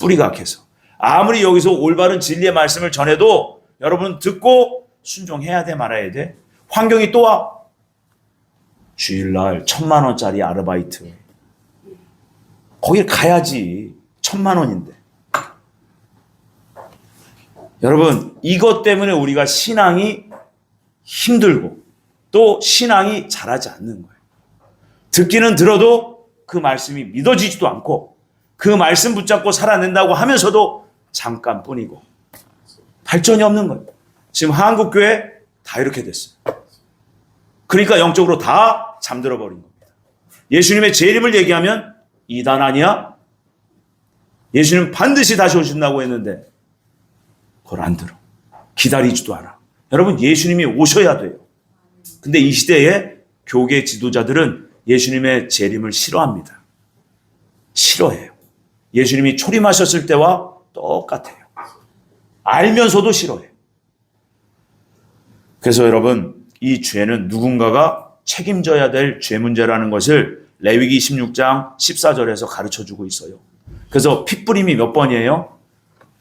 뿌리가 악해서. 아무리 여기서 올바른 진리의 말씀을 전해도 여러분 듣고 순종해야 돼, 말아야 돼? 환경이 또 와. 주일날 1000만 원짜리 아르바이트. 거길 가야지. 1000만 원인데. 여러분, 이것 때문에 우리가 신앙이 힘들고 또 신앙이 자라지 않는 거예요. 듣기는 들어도 그 말씀이 믿어지지도 않고 그 말씀 붙잡고 살아낸다고 하면서도 잠깐뿐이고 발전이 없는 거예요. 지금 한국교회 다 이렇게 됐어요. 그러니까 영적으로 다 잠들어 버린 겁니다. 예수님의 재림을 얘기하면 이단 아니야? 예수님 반드시 다시 오신다고 했는데 그걸 안 들어. 기다리지도 않아. 여러분 예수님이 오셔야 돼요. 근데 이 시대에 교계 지도자들은 예수님의 재림을 싫어합니다. 싫어해요. 예수님이 초림하셨을 때와 똑같아요. 알면서도 싫어해요. 그래서 여러분 이 죄는 누군가가 책임져야 될 죄 문제라는 것을 레위기 16장 14절에서 가르쳐주고 있어요. 그래서 핏부림이 몇 번이에요?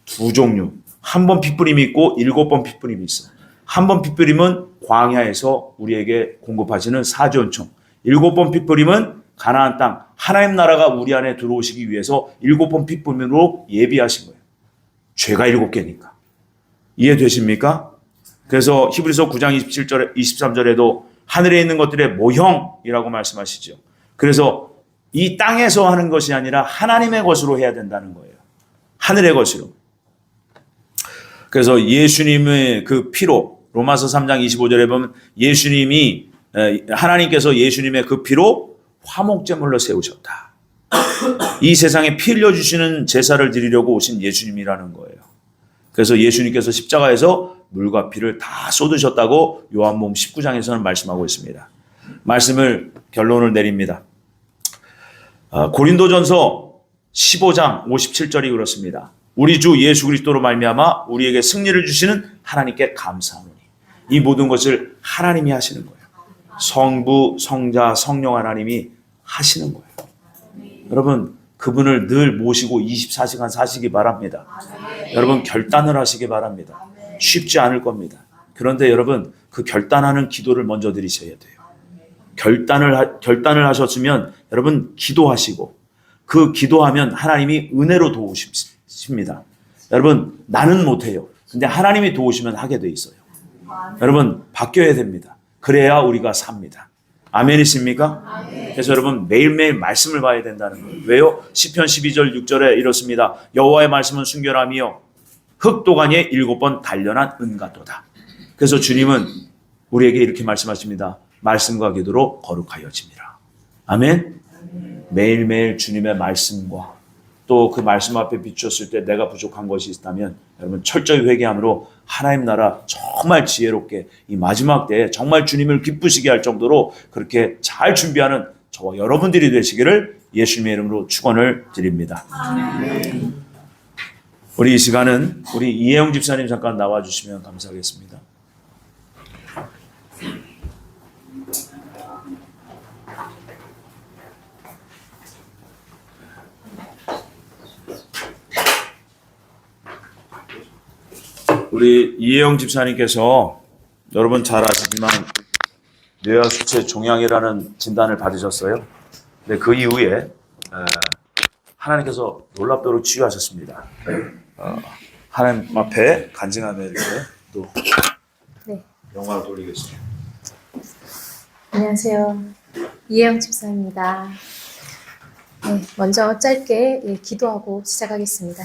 2종류. 한 번 핏부림이 있고 7번 핏부림이 있어요. 한 번 핏부림은 광야에서 우리에게 공급하시는 사지온총. 7번 핏부림은 가나안 땅 하나님 나라가 우리 안에 들어오시기 위해서 7번 핏부림으로 예비하신 거예요. 죄가 7개니까. 이해되십니까? 그래서 히브리서 9장 27절에 23절에도 하늘에 있는 것들의 모형이라고 말씀하시죠. 그래서 이 땅에서 하는 것이 아니라 하나님의 것으로 해야 된다는 거예요. 하늘의 것으로. 그래서 예수님의 그 피로 로마서 3장 25절에 보면 하나님께서 예수님의 그 피로 화목제물로 세우셨다. 이 세상에 피 흘려주시는 제사를 드리려고 오신 예수님이라는 거예요. 그래서 예수님께서 십자가에서 물과 피를 다 쏟으셨다고 요한복음 19장에서는 말씀하고 있습니다. 말씀을 결론을 내립니다. 고린도전서 15장 57절이 그렇습니다. 우리 주 예수 그리스도로 말미암아 우리에게 승리를 주시는 하나님께 감사하노니. 이 모든 것을 하나님이 하시는 거예요. 성부, 성자, 성령 하나님이 하시는 거예요. 여러분 그분을 늘 모시고 24시간 사시기 바랍니다. 여러분 결단을 하시기 바랍니다. 쉽지 않을 겁니다. 그런데 여러분 그 결단하는 기도를 먼저 드리셔야 돼요. 결단을 하셨으면 여러분 기도하시고 그 기도하면 하나님이 은혜로 도우십니다. 여러분 나는 못해요. 근데 하나님이 도우시면 하게 돼 있어요. 여러분 바뀌어야 됩니다. 그래야 우리가 삽니다. 아멘이십니까? 아멘. 그래서 여러분 매일매일 말씀을 봐야 된다는 거예요. 왜요? 시편 12절 6절에 이렇습니다. 여호와의 말씀은 순결함이요 흑도가니에 7번 단련한 은 같도다. 그래서 주님은 우리에게 이렇게 말씀하십니다. 말씀과 기도로 거룩하여집니다. 아멘. 매일매일 주님의 말씀과 또 그 말씀 앞에 비추었을 때 내가 부족한 것이 있다면 여러분 철저히 회개함으로 하나님 나라 정말 지혜롭게 이 마지막 때에 정말 주님을 기쁘시게 할 정도로 그렇게 잘 준비하는 저와 여러분들이 되시기를 예수님의 이름으로 축원을 드립니다. 아멘. 우리 이 시간은 우리 이혜영 집사님 잠깐 나와주시면 감사하겠습니다. 우리 이혜영 집사님께서 여러분 잘 아시지만 뇌하수체 종양이라는 진단을 받으셨어요. 근데 그 이후에 하나님께서 놀랍도록 치유하셨습니다. 하나님 앞에 간증하며 이렇게 또 영광을 돌리겠습니다. 안녕하세요. 이혜영 집사입니다. 먼저 짧게 기도하고 시작하겠습니다.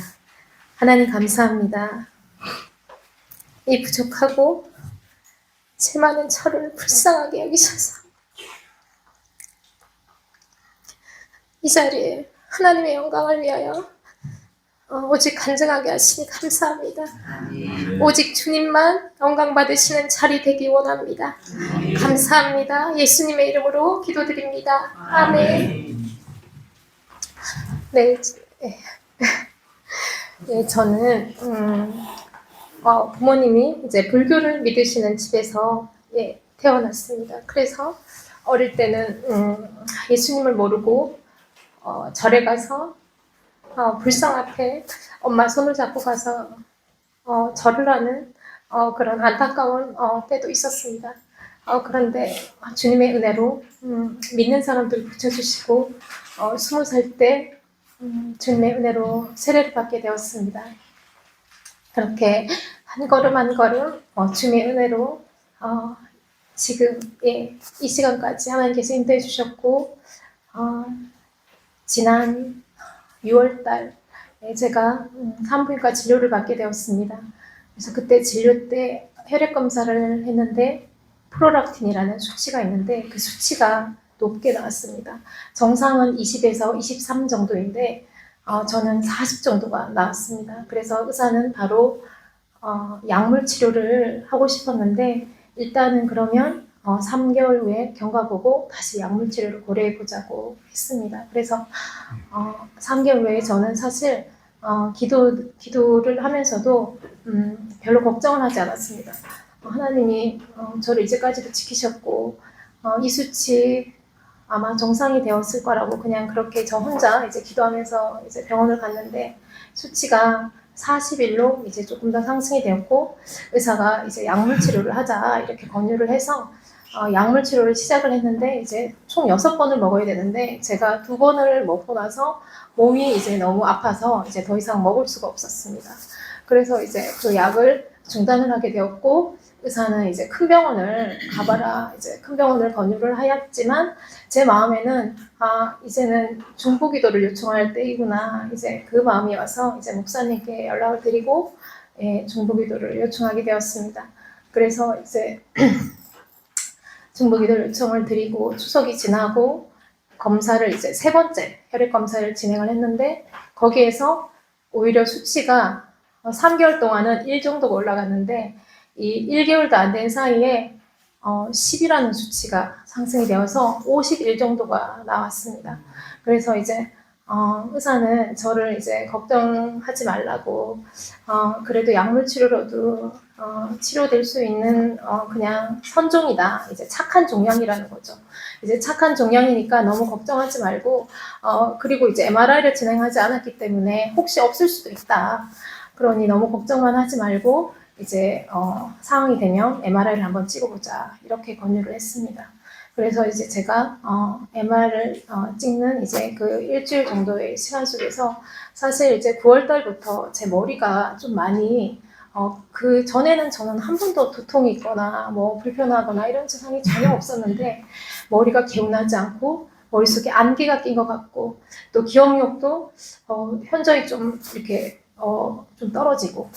하나님 감사합니다. 이 부족하고 제 많은 저를 불쌍하게 여기셔서 이 자리에 하나님의 영광을 위하여 오직 간증하게 하시니 감사합니다. 오직 주님만 영광 받으시는 자리 되기 원합니다. 감사합니다. 예수님의 이름으로 기도드립니다. 아멘. 네, 저는 부모님이 이제 불교를 믿으시는 집에서 태어났습니다. 그래서 어릴 때는 예수님을 모르고 절에 가서 불상 앞에 엄마 손을 잡고 가서 절을 하는 그런 안타까운 때도 있었습니다. 그런데 주님의 은혜로 믿는 사람들 붙여주시고 20살 때 주님의 은혜로 세례를 받게 되었습니다. 그렇게 한 걸음 한 걸음 주님의 은혜로 지금 이 시간까지 하나님께서 인도해 주셨고 지난 6월달 제가 산부인과 진료를 받게 되었습니다. 그래서 그때 진료 때 혈액 검사를 했는데 프로락틴이라는 수치가 있는데 그 수치가 높게 나왔습니다. 정상은 20에서 23 정도인데 저는 40 정도가 나왔습니다. 그래서 의사는 바로 약물 치료를 하고 싶었는데 일단은 그러면 3개월 후에 경과 보고 다시 약물 치료를 고려해 보자고 했습니다. 그래서 3개월 후에 저는 사실 기도를 하면서도 별로 걱정을 하지 않았습니다. 하나님이 저를 이제까지도 지키셨고 이 수치 아마 정상이 되었을 거라고 그냥 그렇게 저 혼자 이제 기도하면서 이제 병원을 갔는데 수치가 41로 이제 조금 더 상승이 되었고 의사가 이제 약물 치료를 하자 이렇게 권유를 해서 약물 치료를 시작을 했는데 이제 총 6번을 먹어야 되는데 제가 2번을 먹고 나서 몸이 이제 너무 아파서 이제 더 이상 먹을 수가 없었습니다. 그래서 이제 그 약을 중단을 하게 되었고 의사는 이제 큰 병원을 가봐라 이제 큰 병원을 권유를 하였지만 제 마음에는 이제는 중보기도를 요청할 때이구나 이제 그 마음이 와서 이제 목사님께 연락을 드리고 중보기도를 요청하게 되었습니다. 그래서 이제 중보기도 요청을 드리고 추석이 지나고 검사를 이제 3번째 혈액 검사를 진행을 했는데 거기에서 오히려 수치가 3개월 동안은 1 정도가 올라갔는데 이 1개월도 안 된 사이에 10이라는 수치가 상승이 되어서 51 정도가 나왔습니다. 그래서 이제 의사는 저를 이제 걱정하지 말라고 그래도 약물 치료로도 치료될 수 있는 그냥 선종이다. 이제 착한 종양이라는 거죠. 이제 착한 종양이니까 너무 걱정하지 말고 그리고 이제 MRI를 진행하지 않았기 때문에 혹시 없을 수도 있다. 그러니 너무 걱정만 하지 말고 이제 상황이 되면 MRI를 한번 찍어보자 이렇게 권유를 했습니다. 그래서 이제 제가 MR을 찍는 이제 그 일주일 정도의 시간 속에서 사실 이제 9월 달부터 제 머리가 좀 많이 그 전에는 저는 한 번도 두통이 있거나 뭐 불편하거나 이런 증상이 전혀 없었는데 머리가 개운하지 않고 머릿속에 안개가 낀 것 같고 또 기억력도 현저히 좀 이렇게 좀 떨어지고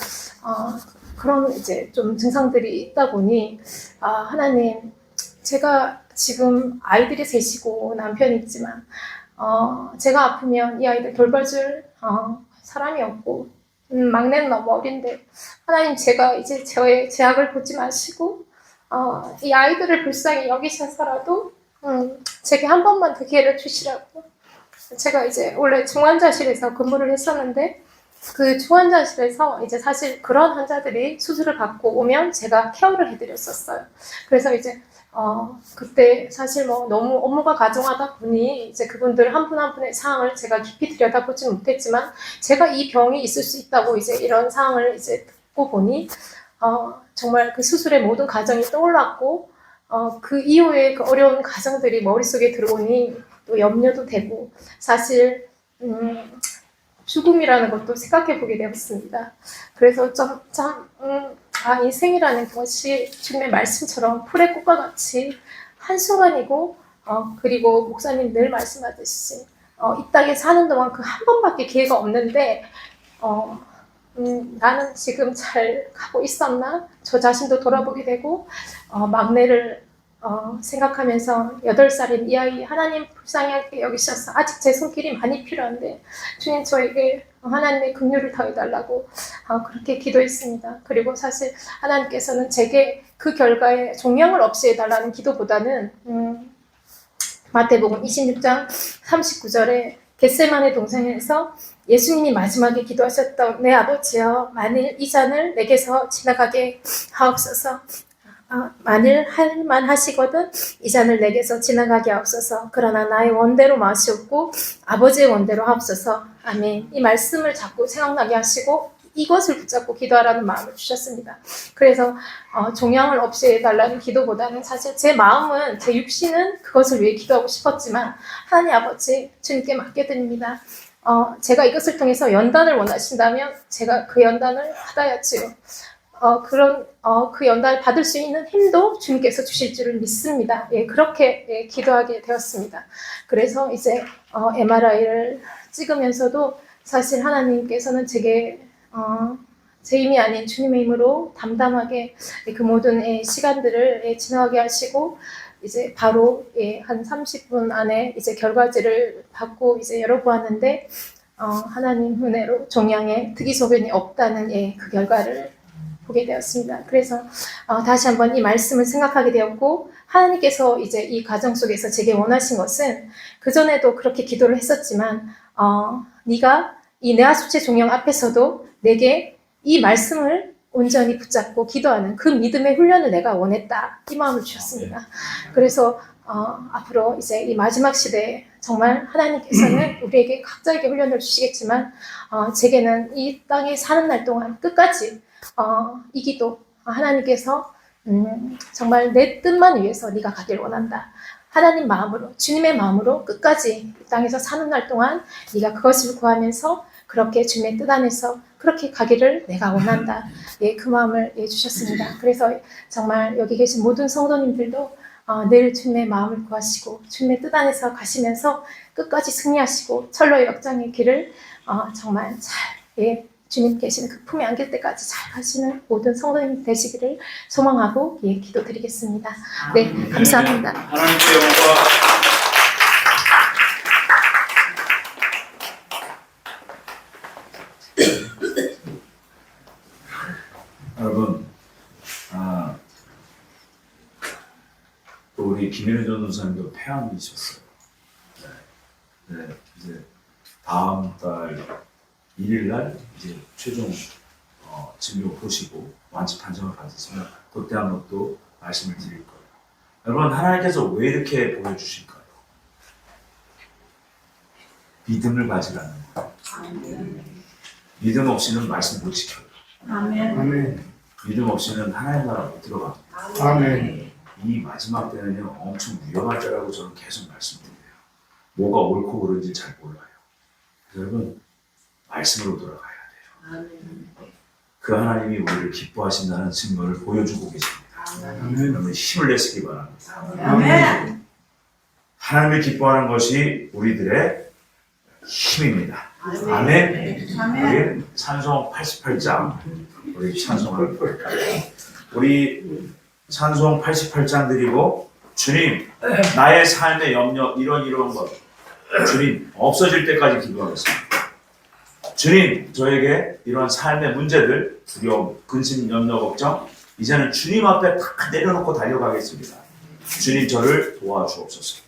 그런 이제 좀 증상들이 있다 보니 하나님 제가 지금 아이들이 셋이고 남편이 있지만 제가 아프면 이 아이들 돌봐줄 사람이 없고 막내는 너무 어린데 하나님 제가 이제 저의 제약을 보지 마시고 이 아이들을 불쌍히 여기셔서라도 제게 한 번만 더 기회를 주시라고. 제가 이제 원래 중환자실에서 근무를 했었는데 그 중환자실에서 이제 사실 그런 환자들이 수술을 받고 오면 제가 케어를 해드렸었어요. 그래서 이제 그때 사실 뭐 너무 업무가 가중하다 보니 이제 그분들 한 분 한 분의 상황을 제가 깊이 들여다보지 못했지만 제가 이 병이 있을 수 있다고 이제 이런 상황을 이제 듣고 보니 정말 그 수술의 모든 과정이 떠올랐고 그 이후에 그 어려운 과정들이 머릿속에 들어오니 또 염려도 되고 사실 죽음이라는 것도 생각해 보게 되었습니다. 그래서 인생이라는 것이 주님의 말씀처럼 풀의 꽃과 같이 한순간이고 그리고 목사님 늘 말씀하듯이 이 땅에 사는 동안 그 한 번밖에 기회가 없는데 나는 지금 잘 가고 있었나? 저 자신도 돌아보게 되고 막내를 생각하면서 8살인 이 아이 하나님 불쌍하게 여기셔서 아직 제 손길이 많이 필요한데 주님 저에게 하나님의 긍휼을 더해달라고 그렇게 기도했습니다. 그리고 사실 하나님께서는 제게 그 결과에 종양을 없이 해달라는 기도보다는 마태복음 26장 39절에 겟세마네 동산에서 예수님이 마지막에 기도하셨던 내 아버지여 만일 이 잔을 내게서 지나가게 하옵소서. 만일 할만 하시거든 이 잔을 내게서 지나가게 하옵소서. 그러나 나의 원대로 마시옵고 아버지의 원대로 하옵소서. 아멘. 이 말씀을 자꾸 생각나게 하시고 이것을 붙잡고 기도하라는 마음을 주셨습니다. 그래서 종양을 없이 해달라는 기도보다는 사실 제 마음은 제 육신은 그것을 위해 기도하고 싶었지만 하나님 아버지 주님께 맡겨드립니다. 제가 이것을 통해서 연단을 원하신다면 제가 그 연단을 받아야지요. 그 연단을 받을 수 있는 힘도 주님께서 주실 줄을 믿습니다. 예, 그렇게 기도하게 되었습니다. 그래서 이제 MRI를 찍으면서도 사실 하나님께서는 제게 제 힘이 아닌 주님의 힘으로 담담하게 그 모든 시간들을 지나가게 하시고 이제 바로 한 30분 안에 이제 결과지를 받고 이제 열어보았는데 하나님 은혜로 종양에 특이소견이 없다는 그 결과를 보게 되었습니다. 그래서 다시 한번 이 말씀을 생각하게 되었고 하나님께서 이제 이 과정 속에서 제게 원하신 것은 그전에도 그렇게 기도를 했었지만 네가 이 뇌하수체 종양 앞에서도 내게 이 말씀을 온전히 붙잡고 기도하는 그 믿음의 훈련을 내가 원했다. 이 마음을 주셨습니다. 그래서 앞으로 이제 이 마지막 시대에 정말 하나님께서는 우리에게 각자에게 훈련을 주시겠지만 제게는 이 땅에 사는 날 동안 끝까지 이 기도 하나님께서 정말 내 뜻만 위해서 네가 가길 원한다. 하나님 마음으로 주님의 마음으로 끝까지 이 땅에서 사는 날 동안 네가 그것을 구하면서 그렇게 주님의 뜻 안에서 그렇게 가기를 내가 원한다. 그 마음을 주셨습니다. 그래서 정말 여기 계신 모든 성도님들도 늘 주님의 마음을 구하시고 주님의 뜻 안에서 가시면서 끝까지 승리하시고 철로의 역장의 길을 정말 잘 주님 계시는 그 품에 안길 때까지 잘 가시는 모든 성도님 되시기를 소망하고 기도드리겠습니다. 네, 감사합니다. 하나님께 영광. 여러분, 또 우리 김현우 전도사님도 폐암이셨어요. 네, 이제 다음 달 1일 날 이제 최종 진료 보시고 완치 판정을 받으시면 그때 한번 또 말씀을 드릴 거예요. 여러분, 하나님께서 왜 이렇게 보여주실까요? 믿음을 가지라는 거예요. 믿음 없이는 말씀 못 지켜요. 아멘. 믿음 없이는 하나님 나라 못 들어갑니다. 아멘. 이 마지막 때는요 엄청 위험할 때라고 저는 계속 말씀드려요. 뭐가 옳고 그른지 잘 몰라요. 여러분 말씀으로 돌아가야 돼요. 그 하나님이 우리를 기뻐하신다는 증거를 보여주고 계십니다. 여러분 힘을 내시기 바랍니다. 하나님을 기뻐하는 것이 우리들의 힘입니다. 아멘. 우리 찬송 88장 우리 찬송을 볼까요? 우리 찬송 88장 드리고 주님 나의 삶의 염려 이런 것 주님 없어질 때까지 기도하겠습니다. 주님 저에게 이런 삶의 문제들 두려움, 근심, 염려, 걱정 이제는 주님 앞에 다 내려놓고 달려가겠습니다. 주님 저를 도와주옵소서.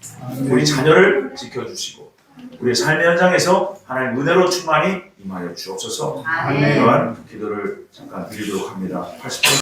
우리 자녀를 지켜주시고 우리의 삶의 현장에서 하나님 은혜로 충만히 임하여 주옵소서. 이러한 기도를 잠깐 드리도록 합니다. 88